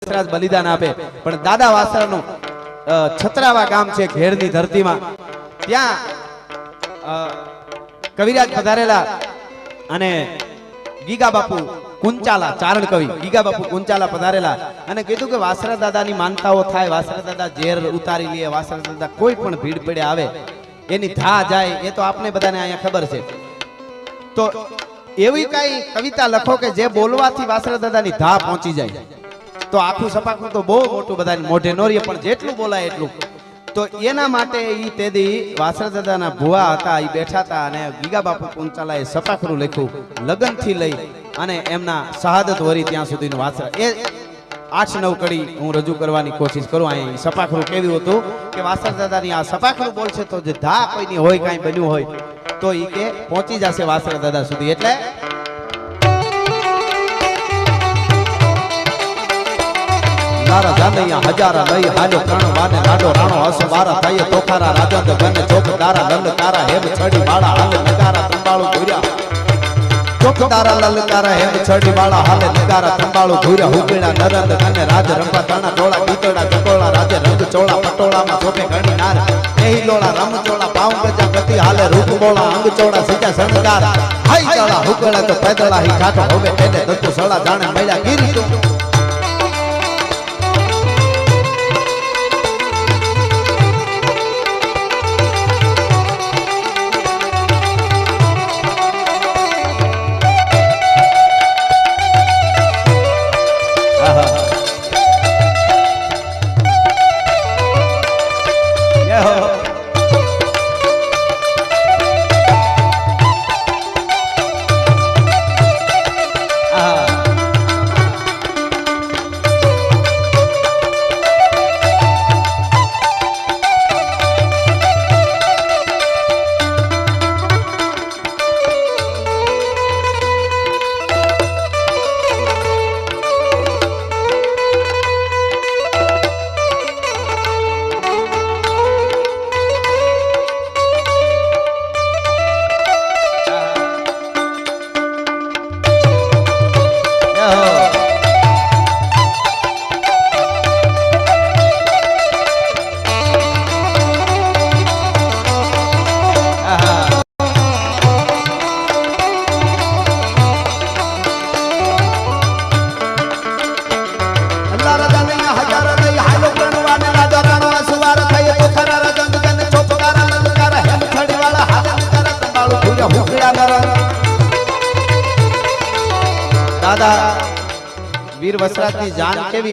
વસરાજ બલિદાન આપે, પણ દાદા વાસરાનું છત્રાવા ગામ છે ઘેરની ધરતીમાં, ત્યાં કવિરાજ પધારેલા અને ગીગા બાપુ કુંચાલા ચારણ કવિ ગીગા બાપુ કુંચાલા પધારેલા અને કીધું કે વાસરા દાદાની માનતાઓ થાય, વાસરા દાદા ઝેર ઉતારી લે, વાસરા દાદા કોઈ પણ ભીડ પડે આવે એની ધા જાય, એ તો આપને બધાને અહીંયા ખબર છે. તો એવી કઈ કવિતા લખો કે જે બોલવાથી વાસરા દાદાની ધા પહોંચી જાય. તો આખું સપાખું તો બહુ મોટું બધાની મોઢે નો રહે, પણ જેટલું બોલાય એટલું. તો એના માટે ઈ તેદી વાસરા દાદાના ભુવા હતા, ઈ બેઠા હતા અને ગીગા બાપુ કુંચાલાએ સપાખરું લખ્યું લગન થી લઈ અને એમના શહાદત વરી ત્યાં સુધીનું વાસરા. એ 8-9 કડી હું રજૂ કરવાની કોશિશ કરું. અહીં સપાખરું કેવું હતું કે વાસરા દાદાની આ સપાખરું બોલશે તો જે ધા કોઈની હોય કાંઈ બન્યું હોય તો ઈ કે પહોંચી જશે વાસરા દાદા સુધી. એટલે તારા જાનૈયા હજારા લઈ હાલો પ્રાણ વાને લાડો રાણો હસો બારા થાય તોખારા રાજંદ ગને ચોકદારા લલકારા હેમ છડી બાળા હાલે નગારા તંબાળુ ભૂર્યા, ચોકદારા લલકારા હેમ છડી બાળા હાલે નગારા તંબાળુ ભૂર્યા, હુકડા નરંદ ગને રાજ રંભા તાણા ડોળા ગીતડા ચકોળા રાજે રંગ ચોળા પટોળામાં શોભે ઘણી નાર, એહી લોળા રમ ચોળા પાઉં ગજા ગતિ હાલે રૂપ બોળા અંગ ચોળા સીજા શણગાર, હાઈ ચાળા હુકડા તો પેદળા હી ઠાઠો હોવે તેને દત્તુ સળા જાણે મળ્યા ગીરી તું. દાદા વીર વસરાજની જાન કેવી